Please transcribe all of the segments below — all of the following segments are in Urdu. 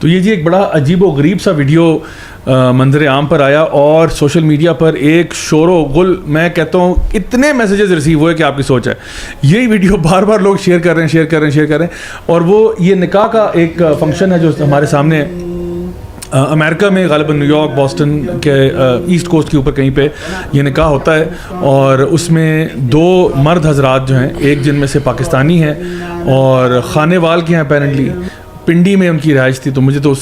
تو یہ جی ایک بڑا عجیب و غریب سا ویڈیو منظر عام پر آیا اور سوشل میڈیا پر ایک شور و غل, میں کہتا ہوں اتنے میسیجز ریسیو ہوئے کہ آپ کی سوچ ہے. یہی ویڈیو بار بار لوگ شیئر کر رہے ہیں اور وہ یہ نکاح کا ایک فنکشن ہے جو ہمارے سامنے امریکہ میں غالباً نیو یارک بوسٹن کے ایسٹ کوسٹ کے اوپر کہیں پہ یہ نکاح ہوتا ہے, اور اس میں 2 مرد حضرات جو ہیں, ایک جن میں سے پاکستانی ہیں اور خانے وال کے ہیں اپیرنٹلی, پنڈی میں ان کی رہائش تھی. تو مجھے تو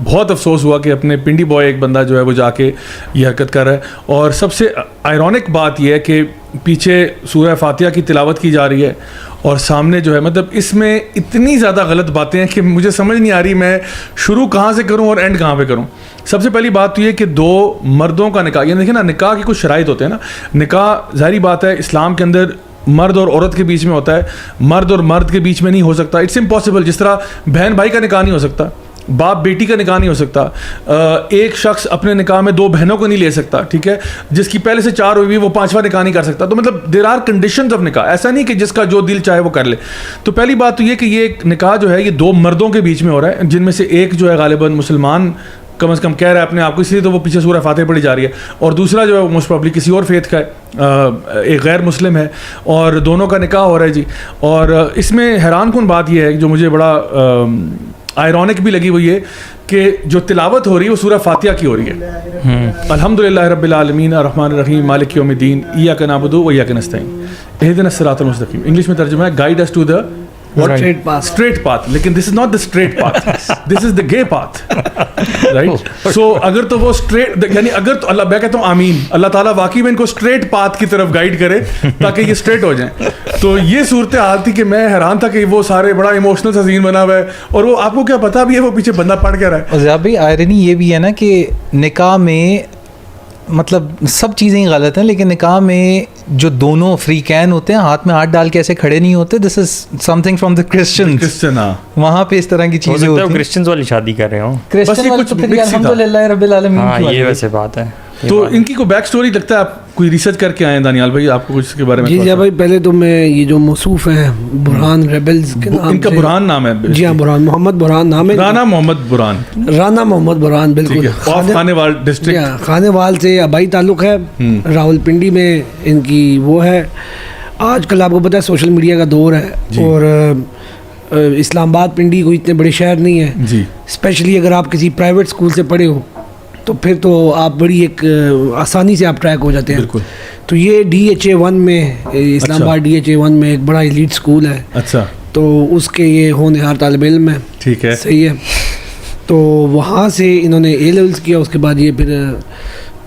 بہت افسوس ہوا کہ اپنے پنڈی بوائے ایک بندہ جو ہے وہ جا کے یہ حرکت کر رہا ہے. اور سب سے آئرونک بات یہ ہے کہ پیچھے سورہ فاتحہ کی تلاوت کی جا رہی ہے اور سامنے جو ہے مطلب اس میں اتنی زیادہ غلط باتیں ہیں کہ مجھے سمجھ نہیں آ رہی میں شروع کہاں سے کروں اور اینڈ کہاں پہ کروں. سب سے پہلی بات تو یہ کہ 2 مردوں کا نکاح, یعنی دیکھیں نا نکاح کی کچھ شرائط ہوتے ہیں نا. نکاح ظاہری بات ہے اسلام کے اندر مرد اور عورت کے بیچ میں ہوتا ہے, مرد اور مرد کے بیچ میں نہیں ہو سکتا, اٹس امپاسبل. جس طرح بہن بھائی کا نکاح نہیں ہو سکتا, باپ بیٹی کا نکاح نہیں ہو سکتا, ایک شخص اپنے نکاح میں 2 بہنوں کو نہیں لے سکتا, ٹھیک ہے, جس کی پہلے سے 4 ہوئی وہ 5واں نکاح نہیں کر سکتا. تو مطلب دیر آر کنڈیشنز آف نکاح, ایسا نہیں کہ جس کا جو دل چاہے وہ کر لے. تو پہلی بات تو یہ کہ یہ نکاح جو ہے یہ 2 مردوں کے بیچ میں ہو رہا ہے, جن میں سے ایک جو ہے غالباً مسلمان کم از کم کہہ رہا ہے اپنے آپ کو, اس لیے تو وہ پیچھے سورہ فاتحہ پڑھی جا رہی ہے, اور دوسرا جو ہے موسٹ پرابلی کسی اور فیتھ کا ہے, ایک غیر مسلم ہے, اور دونوں کا نکاح ہو رہا ہے جی. اور اس میں حیران کن بات یہ ہے جو مجھے بڑا آئرونک بھی لگی, وہ یہ کہ جو تلاوت ہو رہی ہے وہ سورہ فاتحہ کی ہو رہی ہے. الحمدللہ رب العالمین الرحمن الرحیم مالک یوم الدین ایاک نعبد و ایاک نستعین اہدنا الصراط المستقیم. انگلش میں ترجمہ ہے guide us to the straight path. لیکن this is not the straight path, this is the gay path, right? So اگر تو وہ straight, یعنی اگر تو اللہ, میں کہتا ہوں آمین, اللہ تعالیٰ واقعی میں ان کو straight path کی طرف گائیڈ کرے تاکہ یہ straight ہو جائیں. تو یہ صورتحال تھی کہ میں حیران تھا کہ وہ سارے بڑا ایموشنل سا سین بنا ہوا ہے, اور وہ آپ کو کیا پتا بھی ہے وہ پیچھے بندہ پڑھ کیا رہا ہے. زیادہ بھی آئرنی یہ بھی ہے نا کہ نکاح میں مطلب سب چیزیں ہی غلط ہیں, لیکن نکاح میں جو دونوں فریقین ہوتے ہیں ہاتھ میں ہاتھ ڈال کے ایسے کھڑے نہیں ہوتے. This is something from the Christians, وہاں پہ اس طرح کی چیزیں ہوتی ہیں. کرسچنز والی شادی کر رہے ہوں, کرسچن والے تو پھر الحمدللہ رب العالمین. ہاں یہ ویسے بات ہے. تو ان کی کوئی بیک سٹوری لگتا ہے آپ کوئی ریسرچ کر کے آئے ہیں دانیال بھائی, آپ کو کچھ اس کے بارے میں؟ جی بھائی, پہلے تو میں یہ جو موصوف ہیں برہان ریبلز کے نام, ان کا برہان نام ہے. جی ہاں, برہان محمد برہان نام ہے, رانا محمد برہان, بالکل, خانے وال ڈسٹرکٹ, خانے وال سے آبائی تعلق ہے, راول پنڈی میں ان کی وہ ہے. آج کل آپ کو پتہ ہے سوشل میڈیا کا دور ہے, اور اسلام آباد پنڈی کوئی اتنے بڑے شہر نہیں ہے جی, اسپیشلی اگر آپ کسی پرائیویٹ اسکول سے پڑھے ہو تو پھر تو آپ بڑی ایک آسانی سے آپ ٹریک ہو جاتے ہیں. بالکل. تو یہ DHA1 میں, اسلام آباد DHA1 میں ایک بڑا ایلیٹ اسکول ہے. اچھا. تو اس کے یہ ہونہار طالب علم ہیں. ٹھیک ہے, صحیح ہے. تو وہاں سے انہوں نے A لیولس کیا, اس کے بعد یہ پھر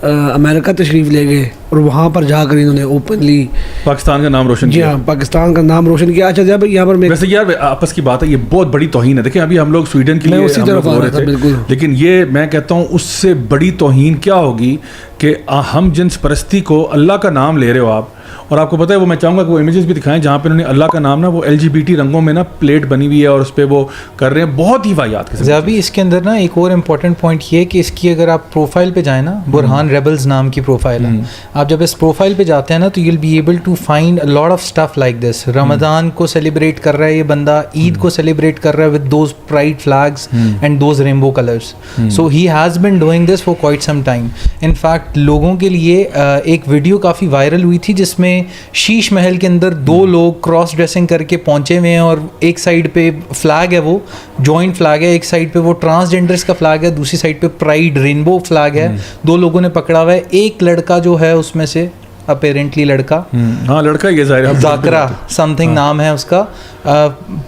امریکہ تشریف لے گئے, اور وہاں پر جا کر انہوں نے اوپنلی پاکستان کا نام روشن کیا. جی ہاں, پاکستان کا نام روشن کیا. اچھا جب یہاں پر ویسے یار آپس کی بات ہے, یہ بہت بڑی توہین ہے. دیکھیں ابھی ہم لوگ سویڈن کے لیے اسی طرف آ رہے تھے, بالکل, لیکن یہ میں کہتا ہوں اس سے بڑی توہین کیا ہوگی کہ ہم جنس پرستی کو اللہ کا نام لے رہے ہو آپ, اور آپ کو پتہ ہے وہ میں چاہوں گا کہ وہ امیجز بھی دکھائیں جہاں پہ انہوں نے اللہ کا نام نا وہ LGBT رنگوں میں نا پلیٹ بنی ہوئی ہے اور اس پہ وہ کر رہے ہیں, بہت ہی واحد قسم. ابھی اس کے اندر نا ایک اور امپورٹنٹ پوائنٹ یہ ہے کہ اس کی اگر آپ پروفائل پہ جائیں نا, برہان ریبلز نام کی پروفائل ہے, آپ جب اس پروفائل پہ جاتے ہیں نا تو you will be able to find a lot of stuff like this. Ramzan کو سیلیبریٹ کر رہا ہے یہ بندہ, عید کو سیلیبریٹ کر رہا ہے with those pride flags and those Rainbow colours. So he has been doing this for quite some time. In fact لوگوں کے لیے ایک ویڈیو کافی وائرل ہوئی تھی جس میں شیش محل کے اندر 2 لوگ کراس ڈریسنگ کر کے پہنچے ہوئے ہیں, اور ایک سائڈ پہ فلیگ ہے, وہ جوائنٹ فلیگ ہے, ایک سائڈ پہ وہ ٹرانسجینڈرس کا فلیگ ہے, دوسری سائڈ پہ پرائڈ رینبو فلیگ ہے. 2 لوگوں نے پکڑا ہوا ہے. ایک لڑکا جو ہے اس میں سے اپیرنٹلی لڑکا, ہاں لڑکا, یہ ظاہر ذاکرہ سم تھنگ نام ہے اس کا,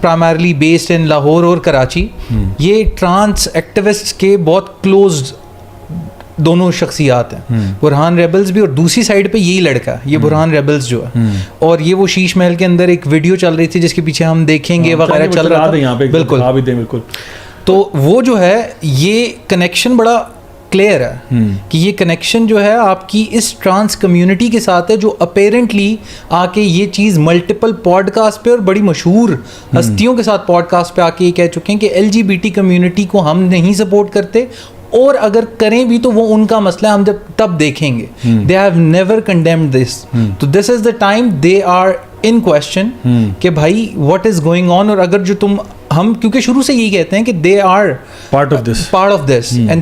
پرائمرلی بیسڈ ان لاہور اور کراچی. یہ ٹرانس ایکٹیوسٹ کے بہت کلوزڈ دونوں شخصیات ہیں, برہان ریبلز بھی, اور دوسری سائڈ پہ یہی لڑکا, یہ برہان ریبلز جو ہے. اور یہ وہ شیش محل کے اندر ایک ویڈیو چل رہی تھی جس کے پیچھے ہم دیکھیں گے وغیرہ چل رہا تھا. بالکل. تو وہ جو ہے یہ کنیکشن بڑا کلیئر ہے کہ یہ کنیکشن جو ہے آپ کی اس ٹرانس کمیونٹی کے ساتھ ہے, جو اپیرنٹلی آ کے یہ چیز ملٹیپل پوڈ کاسٹ پہ اور بڑی مشہور ہستیوں کے ساتھ پوڈ کاسٹ پہ آ کے یہ کہہ چکے ہیں کہ LGBT کمیونٹی کو ہم نہیں سپورٹ کرتے, اور اگر کریں بھی تو وہ ان کا مسئلہ ہم جب تب دیکھیں گے. They have never condemned this. تو this is the time they are in question کہ بھائی واٹ از گوئنگ آن. اور اگر جو تم ہم کیونکہ شروع سے یہی کہتے ہیں کہ they are part of this and